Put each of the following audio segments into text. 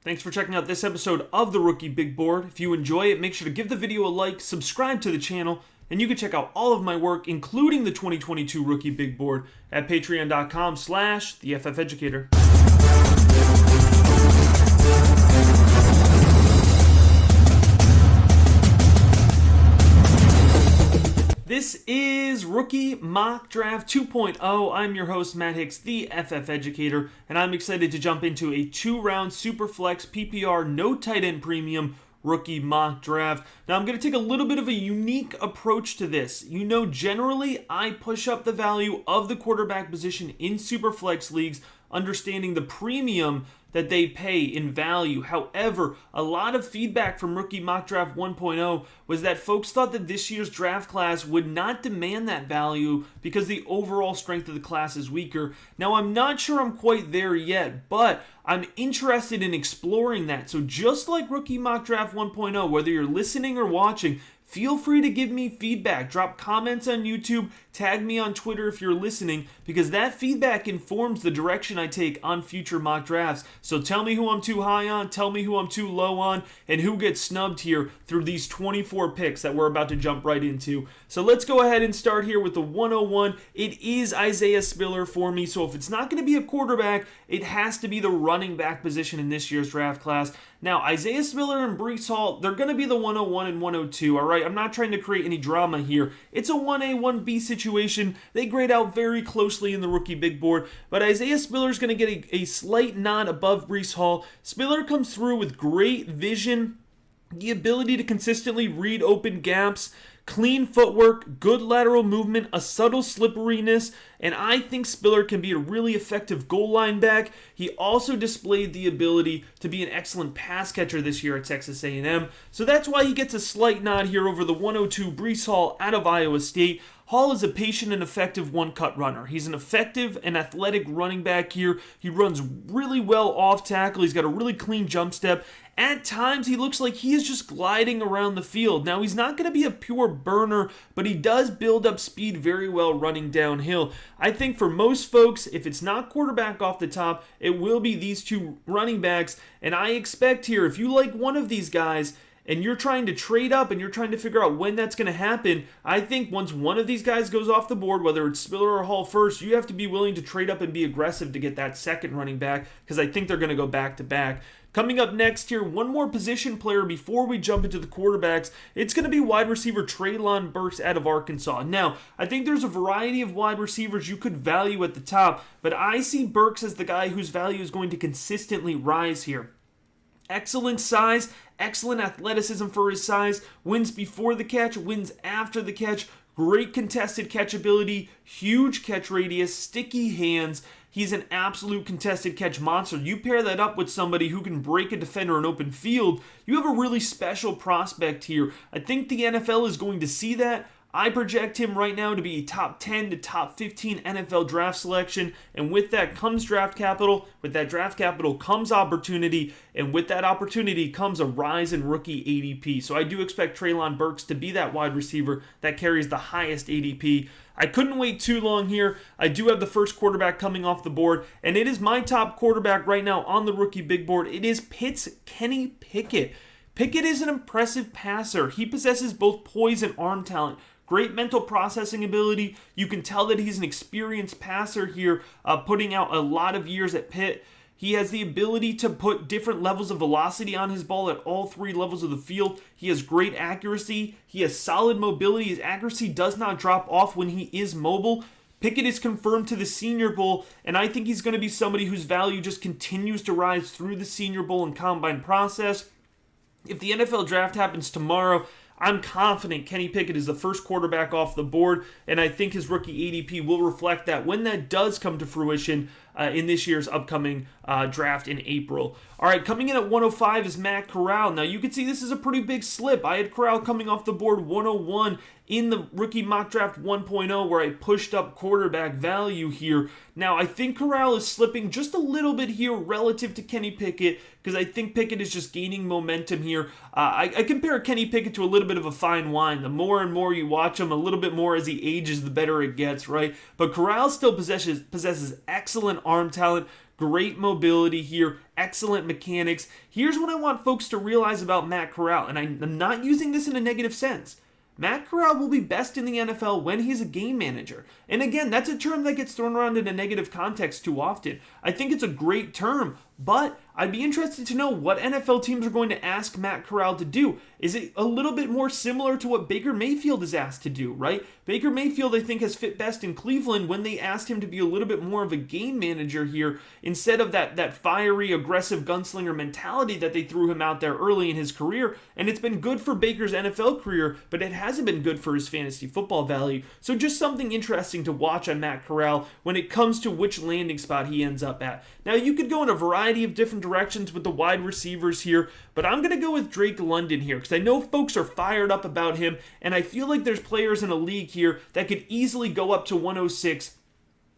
Thanks for checking out this episode of the Rookie Big Board. If you enjoy it, make sure to give the video a like, subscribe to the channel, and you can check out all of my work, including the 2022 Rookie Big Board, at patreon.com/theFFeducator. This is Rookie Mock Draft 2.0. I'm your host, Matt Hicks, the FF Educator, and I'm excited to jump into a 2-round Superflex PPR no tight end premium rookie mock draft. Now, I'm going to take a little bit of a unique approach to this. You know, generally, I push up the value of the quarterback position in Superflex leagues, understanding the premium that they pay in value. However, a lot of feedback from Rookie Mock Draft 1.0 was that folks thought that this year's draft class would not demand that value because the overall strength of the class is weaker. Now, I'm not sure I'm quite there yet, but I'm interested in exploring that. So just like Rookie Mock Draft 1.0, whether you're listening or watching, feel free to give me feedback. Drop comments on YouTube, tag me on Twitter if you're listening, because that feedback informs the direction I take on future mock drafts. So tell me who I'm too high on, tell me who I'm too low on, and who gets snubbed here through these 24 picks that we're about to jump right into. So let's go ahead and start here with the 101. It is Isaiah Spiller for me, so if it's not going to be a quarterback, it has to be the running back position in this year's draft class. Now, Isaiah Spiller and Breece Hall, they're going to be the 101 and 102, all right? I'm not trying to create any drama here. It's a 1A, 1B situation. They grade out very closely in the Rookie Big Board, but Isaiah Spiller is going to get a slight nod above Breece Hall. Spiller comes through with great vision, the ability to consistently read open gaps, clean footwork, good lateral movement, a subtle slipperiness, and I think Spiller can be a really effective goal line back. He also displayed the ability to be an excellent pass catcher this year at Texas A&M, so that's why he gets a slight nod here over the 102 Breece Hall out of Iowa State. Hall is a patient and effective one-cut runner. He's an effective and athletic running back here. He runs really well off tackle. He's got a really clean jump step. At times, he looks like he is just gliding around the field. Now, he's not going to be a pure burner, but he does build up speed very well running downhill. I think for most folks, if it's not quarterback off the top, it will be these two running backs. And I expect here, if you like one of these guys, and you're trying to trade up and you're trying to figure out when that's going to happen, I think once one of these guys goes off the board, whether it's Spiller or Hall first, you have to be willing to trade up and be aggressive to get that second running back, because I think they're going to go back to back. Coming up next here, one more position player before we jump into the quarterbacks. It's going to be wide receiver Treylon Burks out of Arkansas. Now, I think there's a variety of wide receivers you could value at the top, but I see Burks as the guy whose value is going to consistently rise here. Excellent size, excellent athleticism for his size, wins before the catch, wins after the catch, great contested catch ability, huge catch radius, sticky hands. He's an absolute contested catch monster. You pair that up with somebody who can break a defender in open field, you have a really special prospect here. I think the NFL is going to see that. I project him right now to be a top 10 to top 15 NFL draft selection, and with that comes draft capital. With that draft capital comes opportunity, and with that opportunity comes a rise in rookie ADP. So I do expect Treylon Burks to be that wide receiver that carries the highest ADP. I couldn't wait too long here. I do have the first quarterback coming off the board, and it is my top quarterback right now on the Rookie Big Board. It is Pitt's Kenny Pickett. Pickett is an impressive passer. He possesses both poise and arm talent. Great mental processing ability. You can tell that he's an experienced passer here, putting out a lot of years at Pitt. He has the ability to put different levels of velocity on his ball at all three levels of the field. He has great accuracy. He has solid mobility. His accuracy does not drop off when he is mobile. Pickett is confirmed to the Senior Bowl, and I think he's going to be somebody whose value just continues to rise through the Senior Bowl and combine process. If the NFL draft happens tomorrow, I'm confident Kenny Pickett is the first quarterback off the board, and I think his rookie ADP will reflect that when that does come to fruition in this year's upcoming draft in April. All right, coming in at 105 is Matt Corral. Now, you can see this is a pretty big slip. I had Corral coming off the board 101 in the Rookie Mock Draft 1.0, where I pushed up quarterback value here. Now, I think Corral is slipping just a little bit here relative to Kenny Pickett, because I think Pickett is just gaining momentum here. I compare Kenny Pickett to a little bit of a fine wine. The more and more you watch him, a little bit more as he ages, the better it gets, right? But Corral still possesses excellent arm talent, great mobility here, excellent mechanics. Here's what I want folks to realize about Matt Corral, and I'm not using this in a negative sense. Matt Corral will be best in the NFL when he's a game manager. And again, that's a term that gets thrown around in a negative context too often. I think it's a great term, but I'd be interested to know what NFL teams are going to ask Matt Corral to do. Is it a little bit more similar to what Baker Mayfield is asked to do, right? Baker Mayfield, I think, has fit best in Cleveland when they asked him to be a little bit more of a game manager here instead of that fiery, aggressive gunslinger mentality that they threw him out there early in his career. And it's been good for Baker's NFL career, but it hasn't been good for his fantasy football value. So just something interesting to watch on Matt Corral when it comes to which landing spot he ends up at. Now, you could go in a variety of different directions with the wide receivers here, but I'm going to go with Drake London here because I know folks are fired up about him, and I feel like there's players in a league here that could easily go up to 106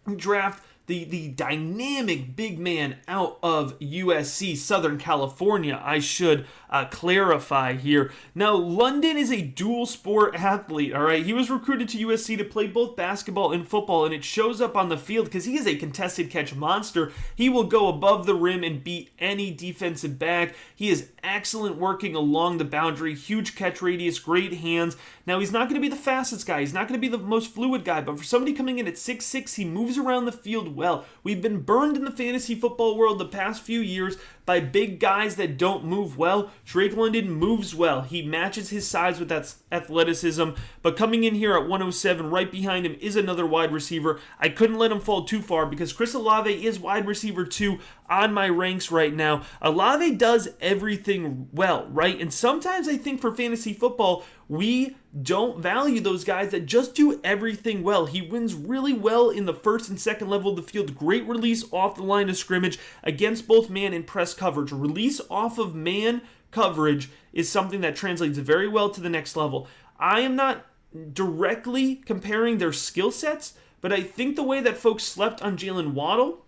and draft the dynamic big man out of USC, Southern California, I should clarify here. Now, London is a dual sport athlete, all right? He was recruited to USC to play both basketball and football, and it shows up on the field because he is a contested catch monster. He will go above the rim and beat any defensive back. He is excellent working along the boundary, huge catch radius, great hands. Now, he's not going to be the fastest guy. He's not going to be the most fluid guy, but for somebody coming in at 6'6", he moves around the field well. We've been burned in the fantasy football world the past few years by big guys that don't move well. Drake London moves well. He matches his size with that athleticism, but coming in here at 107, right behind him is another wide receiver. I couldn't let him fall too far because Chris Olave is wide receiver 2 on my ranks right now. Olave does everything well, right? And sometimes I think for fantasy football, we don't value those guys that just do everything well. He wins really well in the first and second level of the field. Great release off the line of scrimmage against both man and press coverage. Release off of man coverage is something that translates very well to the next level. I am not directly comparing their skill sets, but I think the way that folks slept on Jalen Waddle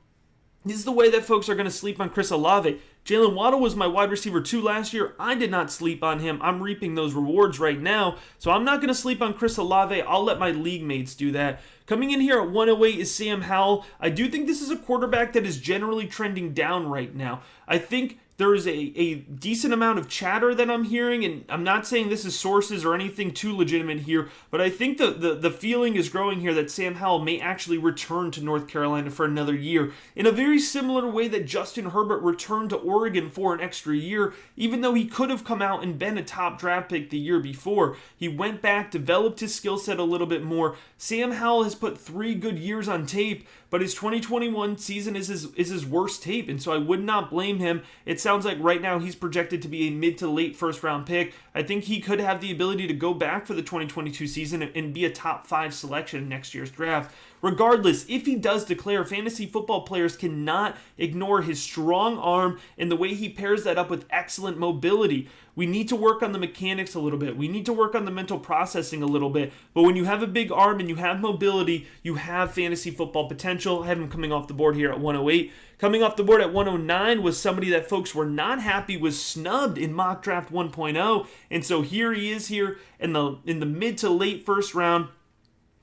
is the way that folks are going to sleep on Chris Olave. Jalen Waddle was my wide receiver 2 last year. I did not sleep on him. I'm reaping those rewards right now. So I'm not going to sleep on Chris Olave. I'll let my league mates do that. Coming in here at 108 is Sam Howell. I do think this is a quarterback that is generally trending down right now. I think there is a decent amount of chatter that I'm hearing, and I'm not saying this is sources or anything too legitimate here, but I think the feeling is growing here that Sam Howell may actually return to North Carolina for another year in a very similar way that Justin Herbert returned to Oregon for an extra year, even though he could have come out and been a top draft pick the year before. He went back, developed his skill set a little bit more. Sam Howell has put 3 good years on tape, but his 2021 season is his worst tape, and so I would not blame him. It sounds like right now he's projected to be a mid to late first round pick. I think he could have the ability to go back for the 2022 season and be a top 5 selection in next year's draft. Regardless, if he does declare, fantasy football players cannot ignore his strong arm and the way he pairs that up with excellent mobility. We need to work on the mechanics a little bit. We need to work on the mental processing a little bit. But when you have a big arm and you have mobility, you have fantasy football potential. I have him coming off the board here at 108. Coming off the board at 109 was somebody that folks were not happy was snubbed in mock draft 1.0. And so here he is here in the mid to late first round.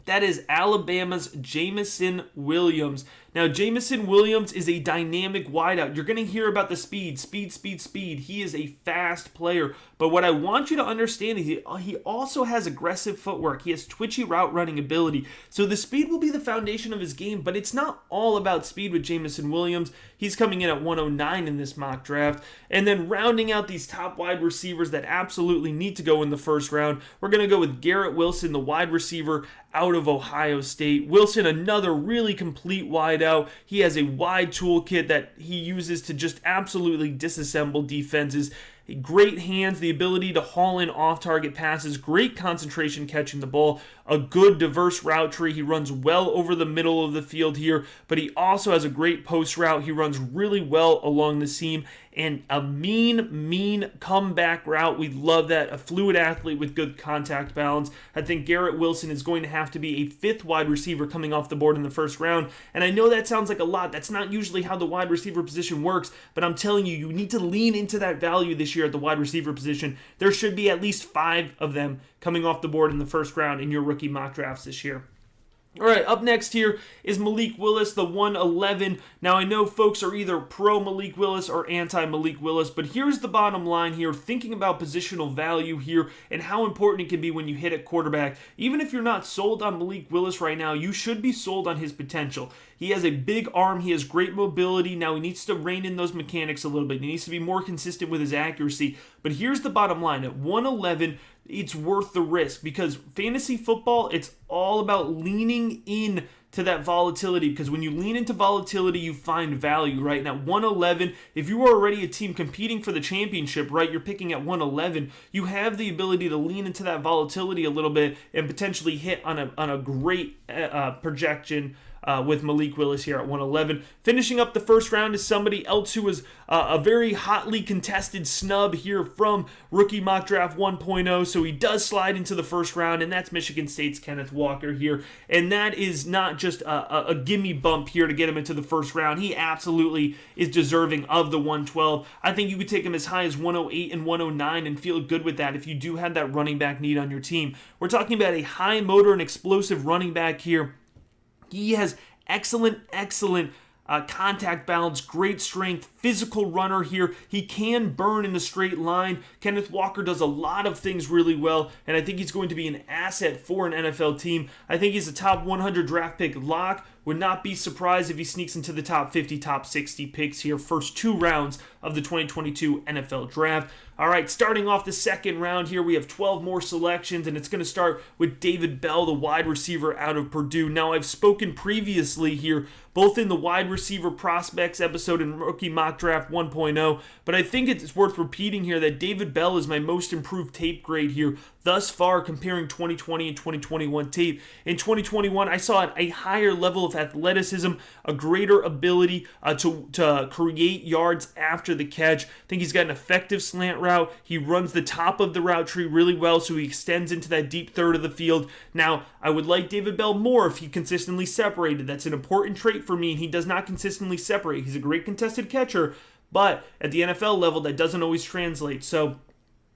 That is Alabama's Jameson Williams. Now, Jameson Williams is a dynamic wideout. You're going to hear about the speed. He is a fast player. But what I want you to understand is he also has aggressive footwork. He has twitchy route running ability. So the speed will be the foundation of his game, but it's not all about speed with Jameson Williams. He's coming in at 109 in this mock draft. And then rounding out these top wide receivers that absolutely need to go in the first round, we're going to go with Garrett Wilson, the wide receiver out of Ohio State. Wilson, another really complete wideout. He has a wide toolkit that he uses to just absolutely disassemble defenses. Great hands, the ability to haul in off-target passes, great concentration catching the ball, a good diverse route tree. He runs well over the middle of the field here, but he also has a great post route. He runs really well along the seam, and a mean comeback route. We love that. A fluid athlete with good contact balance. I think Garrett Wilson is going to have to be a 5th wide receiver coming off the board in the first round, and I know that sounds like a lot. That's not usually how the wide receiver position works, but I'm telling you, you need to lean into that value this year at the wide receiver position. There should be at least 5 of them coming off the board in the first round in your rookie mock drafts this year. All right, up next here is Malik Willis, the 111. Now, I know folks are either pro Malik Willis or anti Malik Willis, but here's the bottom line here, thinking about positional value here and how important it can be when you hit at quarterback. Even if you're not sold on Malik Willis right now, you should be sold on his potential. He has a big arm. He has great mobility. Now, he needs to rein in those mechanics a little bit. He needs to be more consistent with his accuracy. But here's the bottom line. At 111, it's worth the risk because fantasy football, it's all about leaning in to that volatility, because when you lean into volatility, you find value, right? And at 111, if you are already a team competing for the championship, right, you're picking at 111, you have the ability to lean into that volatility a little bit and potentially hit on a great projection with Malik Willis here at 111. Finishing up the first round is somebody else who was a very hotly contested snub here from Rookie Mock Draft 1.0, so he does slide into the first round, and that's Michigan State's Kenneth Walker here. And that is not just a gimme bump here to get him into the first round. He absolutely is deserving of the 112. I think you could take him as high as 108 and 109 and feel good with that if you do have that running back need on your team. We're talking about a high motor and explosive running back here. He has excellent contact balance, great strength, physical runner here. He can burn in a straight line. Kenneth Walker does a lot of things really well, and I think he's going to be an asset for an NFL team. I think he's a top 100 draft pick lock. Would not be surprised if he sneaks into the top 50, top 60 picks here, first two rounds of the 2022 NFL Draft. All right, starting off the second round here, we have 12 more selections, and it's going to start with David Bell, the wide receiver out of Purdue. Now, I've spoken previously here, both in the wide receiver prospects episode and Rookie Mock Draft 1.0, but I think it's worth repeating here that David Bell is my most improved tape grade here thus far, comparing 2020 and 2021 tape. In 2021, I saw a higher level of athleticism, a greater ability to create yards after the catch. I think he's got an effective slant route. He runs the top of the route tree really well, so he extends into that deep third of the field. Now, I would like David Bell more if he consistently separated. That's an important trait for me, and he does not consistently separate. He's a great contested catcher, but at the NFL level, that doesn't always translate. So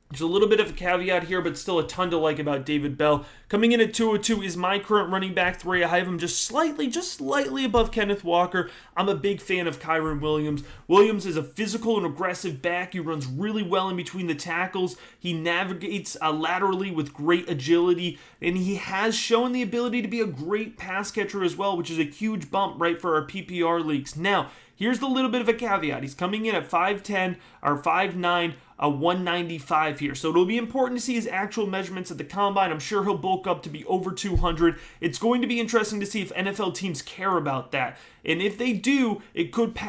there's a little bit of a caveat here, but still a ton to like about David Bell. Coming in at 202 is my current running back 3. I have him just slightly above Kenneth Walker. I'm a big fan of Kyren Williams. Williams is a physical and aggressive back. He runs really well in between the tackles. He navigates laterally with great agility, and he has shown the ability to be a great pass catcher as well, which is a huge bump right for our PPR leagues. Now, here's the little bit of a caveat. He's coming in at 5'10", or 5'9", 195 here. So it'll be important to see his actual measurements at the combine. I'm sure he'll bulk up to be over 200. It's going to be interesting to see if NFL teams care about that. And if they do, it could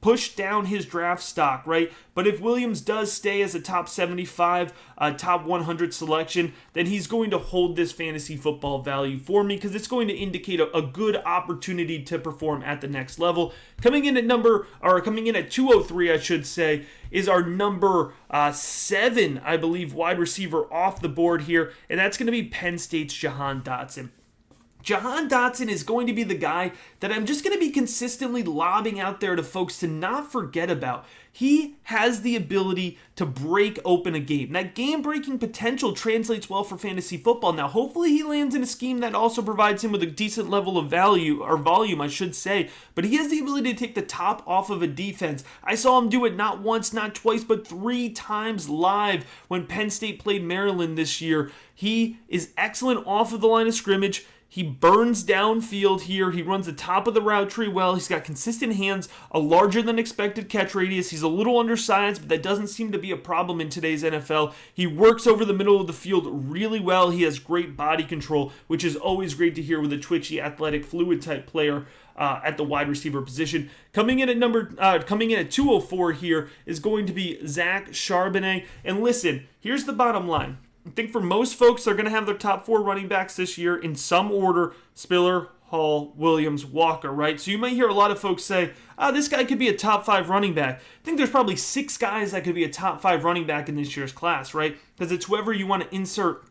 push down his draft stock, right? But if Williams does stay as a top 75, top 100 selection, then he's going to hold this fantasy football value for me because it's going to indicate a good opportunity to perform at the next level. Coming in at 203, I should say, is our number 7, I believe, wide receiver off the board here, and that's going to be Penn State's Jahan Dotson. Jahan Dotson is going to be the guy that I'm just going to be consistently lobbing out there to folks to not forget about. He has the ability to break open a game. That game-breaking potential translates well for fantasy football. Now, hopefully he lands in a scheme that also provides him with a decent level of value, or volume, I should say. But he has the ability to take the top off of a defense. I saw him do it not once, not twice, but 3 times live when Penn State played Maryland this year. He is excellent off of the line of scrimmage. He burns downfield here. He runs the top of the route tree well. He's got consistent hands, a larger than expected catch radius. He's a little undersized, but that doesn't seem to be a problem in today's NFL. He works over the middle of the field really well. He has great body control, which is always great to hear with a twitchy, athletic, fluid type player at the wide receiver position. Coming in at 204 here is going to be Zach Charbonnet. And listen, here's the bottom line. I think for most folks, they're going to have their top 4 running backs this year in some order: Spiller, Hall, Williams, Walker, right? So you might hear a lot of folks say, this guy could be a top 5 running back. I think there's probably 6 guys that could be a top 5 running back in this year's class, right? Because it's whoever you want to insert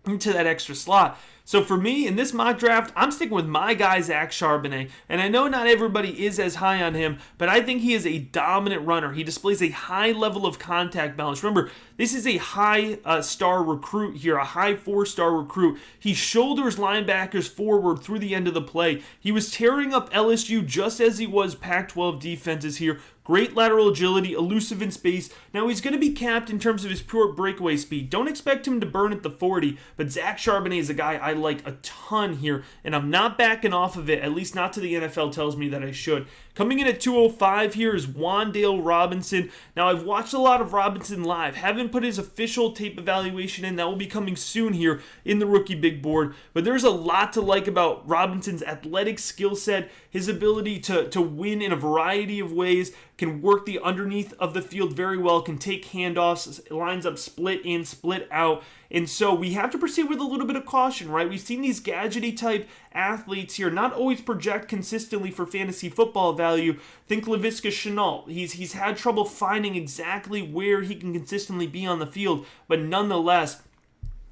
into that extra slot. So for me, in this mock draft, I'm sticking with my guy, Zach Charbonnet. And I know not everybody is as high on him, but I think he is a dominant runner. He displays a high level of contact balance. Remember, this is a high star recruit here, a high 4-star recruit. He shoulders linebackers forward through the end of the play. He was tearing up LSU just as he was Pac-12 defenses here. Great lateral agility, elusive in space. Now he's going to be capped in terms of his pure breakaway speed. Don't expect him to burn at the 40, but Zach Charbonnet is a guy I like a ton here, and I'm not backing off of it, at least not to the NFL tells me that I should. Coming in at 205 here is Wan'Dale Robinson. Now, I've watched a lot of Robinson live. Haven't put his official tape evaluation in. That will be coming soon here in the rookie big board. But there's a lot to like about Robinson's athletic skill set, his ability to win in a variety of ways, can work the underneath of the field very well, can take handoffs, lines up split in, split out. And so we have to proceed with a little bit of caution, right? We've seen these gadgety type athletes here not always project consistently for fantasy football value. Think Laviska Shenault. He's had trouble finding exactly where he can consistently be on the field, but nonetheless,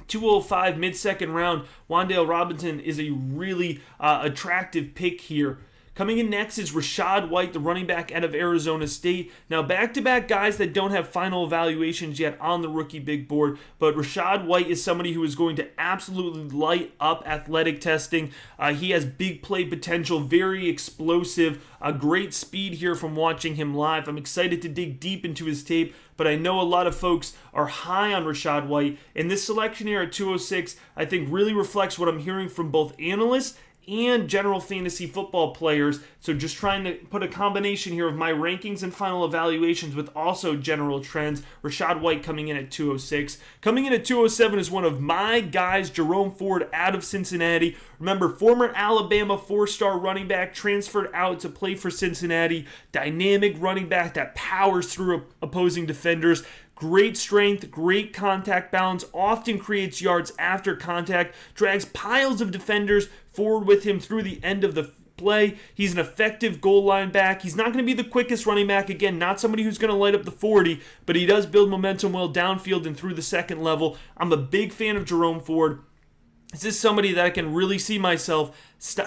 205 mid-second round, Wan'Dale Robinson is a really attractive pick here. Coming in next is Rachaad White, the running back out of Arizona State. Now, back-to-back guys that don't have final evaluations yet on the rookie big board, but Rachaad White is somebody who is going to absolutely light up athletic testing. He has big play potential, very explosive, great speed here from watching him live. I'm excited to dig deep into his tape, but I know a lot of folks are high on Rachaad White, and this selection here at 206, I think really reflects what I'm hearing from both analysts and general fantasy football players. So just trying to put a combination here of my rankings and final evaluations with also general trends. Rachaad White coming in at 206. Coming in at 207 is one of my guys, Jerome Ford out of Cincinnati. Remember, former Alabama 4-star running back, transferred out to play for Cincinnati. Dynamic running back that powers through opposing defenders. Great strength, great contact balance, often creates yards after contact, drags piles of defenders forward with him through the end of the play. He's an effective goal line back. He's not going to be the quickest running back. Again, not somebody who's going to light up the 40, but he does build momentum well downfield and through the second level. I'm a big fan of Jerome Ford. This is somebody that I can really see myself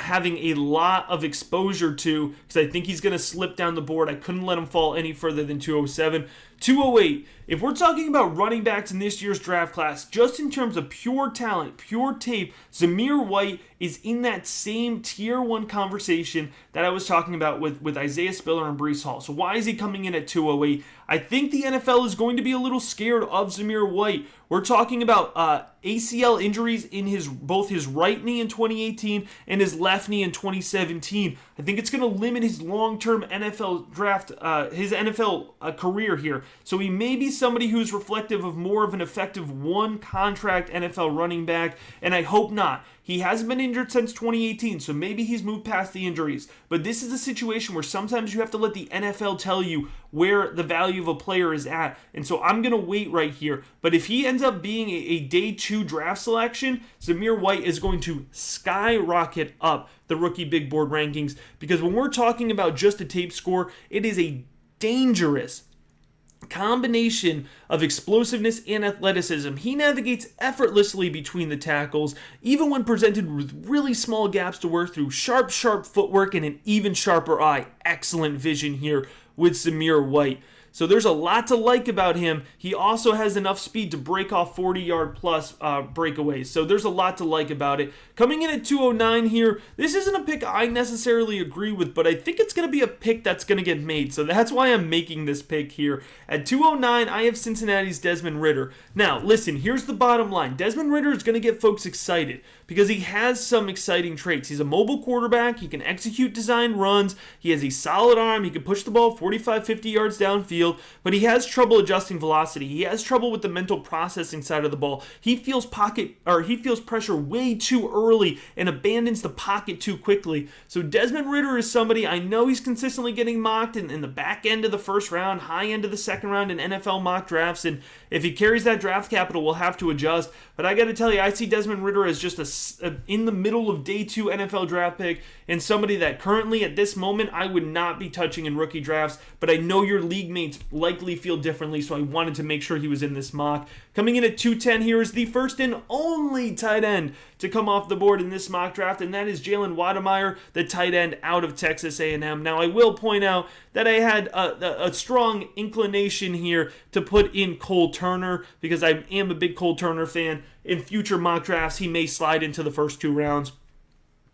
having a lot of exposure to because I think he's going to slip down the board. I couldn't let him fall any further than 207. 208, if we're talking about running backs in this year's draft class, just in terms of pure talent, pure tape, Zamir White is in that same tier 1 conversation that I was talking about with Isaiah Spiller and Breece Hall. So why is he coming in at 208? I think the NFL is going to be a little scared of Zamir White. We're talking about ACL injuries in both his right knee in 2018 and his left knee in 2017. I think it's going to limit his long-term NFL draft, his NFL career here. So he may be somebody who's reflective of more of an effective one-contract NFL running back, and I hope not. He hasn't been injured since 2018, so maybe he's moved past the injuries. But this is a situation where sometimes you have to let the NFL tell you where the value of a player is at. And so I'm going to wait right here. But if he ends up being a day 2 draft selection, Zamir White is going to skyrocket up the rookie big board rankings. Because when we're talking about just a tape score, it is a dangerous combination of explosiveness and athleticism. He navigates effortlessly between the tackles, even when presented with really small gaps to work through. Sharp footwork and an even sharper eye. Excellent vision here with Zamir White. So there's a lot to like about him. He also has enough speed to break off 40-yard plus breakaways. So there's a lot to like about it. Coming in at 209 here, this isn't a pick I necessarily agree with, but I think it's going to be a pick that's going to get made. So that's why I'm making this pick here. At 209, I have Cincinnati's Desmond Ridder. Now, listen, here's the bottom line. Desmond Ridder is going to get folks excited because he has some exciting traits. He's a mobile quarterback. He can execute designed runs. He has a solid arm. He can push the ball 45, 50 yards downfield. But he has trouble adjusting velocity. He has trouble with the mental processing side of the ball. He feels pressure way too early and abandons the pocket too quickly. So Desmond Ridder is somebody, I know he's consistently getting mocked in the back end of the first round, high end of the second round in NFL mock drafts, and if he carries that draft capital, we'll have to adjust. But I got to tell you, I see Desmond Ridder as just in the middle of day 2 NFL draft pick and somebody that currently at this moment I would not be touching in rookie drafts, but I know your league mates teammates likely feel differently, so I wanted to make sure he was in this mock. Coming in at 210 here is the first and only tight end to come off the board in this mock draft, and that is Jalen Wydermyer, the tight end out of Texas A&M. Now, I will point out that I had a strong inclination here to put in Cole Turner because I am a big Cole Turner fan. In future mock drafts, he may slide into the first 2 rounds.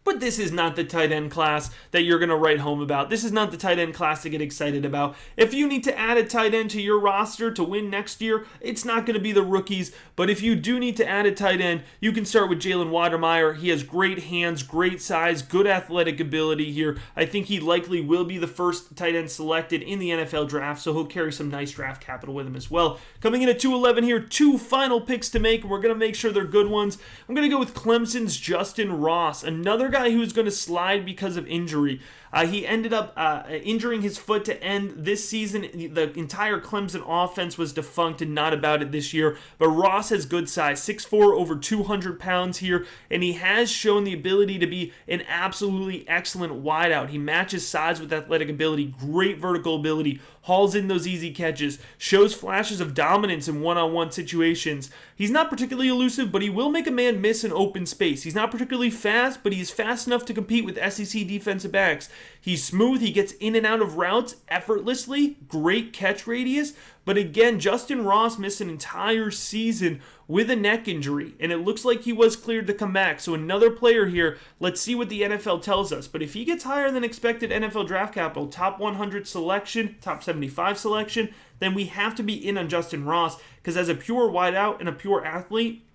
But this is not the tight end class that you're going to write home about. This is not the tight end class to get excited about. If you need to add a tight end to your roster to win next year, it's not going to be the rookies. But if you do need to add a tight end, you can start with Jalen Wydermyer. He has great hands, great size, good athletic ability here. I think he likely will be the first tight end selected in the NFL draft, so he'll carry some nice draft capital with him as well. Coming in at 211 here, 2 final picks to make. We're going to make sure they're good ones. I'm going to go with Clemson's Justyn Ross, another guy who's going to slide because of injury. He ended up injuring his foot to end this season. The entire Clemson offense was defunct and not about it this year. But Ross has good size, 6'4", over 200 pounds here, and he has shown the ability to be an absolutely excellent wideout. He matches size with athletic ability, great vertical ability, hauls in those easy catches, shows flashes of dominance in one-on-one situations. He's not particularly elusive, but he will make a man miss in open space. He's not particularly fast, but he's fast enough to compete with SEC defensive backs. He's smooth, he gets in and out of routes effortlessly, great catch radius, but again, Justyn Ross missed an entire season with a neck injury, and it looks like he was cleared to come back. So another player here, let's see what the NFL tells us. But if he gets higher than expected NFL draft capital, top 100 selection, top 75 selection, then we have to be in on Justyn Ross, because as a pure wideout and a pure athlete,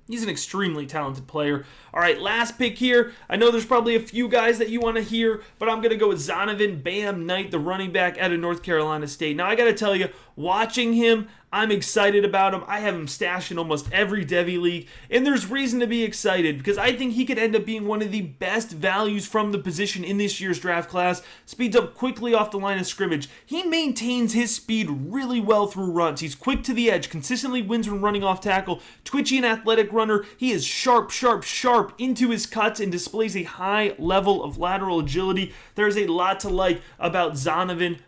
he's an extremely talented player. All right, last pick here. I know there's probably a few guys that you want to hear, but I'm going to go with Zonovan Knight, the running back out of North Carolina State. Now, I got to tell you, watching him, I'm excited about him. I have him stashed in almost every Devy league, and there's reason to be excited because I think he could end up being one of the best values from the position in this year's draft class. Speeds up quickly off the line of scrimmage. He maintains his speed really well through runs. He's quick to the edge, consistently wins when running off tackle, twitchy and athletic runner. He is sharp into his cuts and displays a high level of lateral agility. There's a lot to like about Zonovan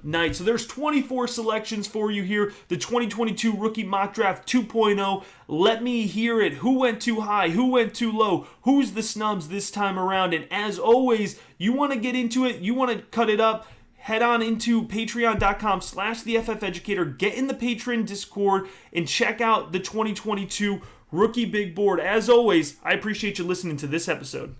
Knight. So there's 24 selections for you here. The 2022 Rookie Mock Draft 2.0. Let me hear it. Who went too high? Who went too low? Who's the snubs this time around? And as always, you want to get into it. You want to cut it up. Head on into patreon.com/theFFeducator. Get in the Patreon Discord and check out the 2022 Rookie Big Board. As always, I appreciate you listening to this episode.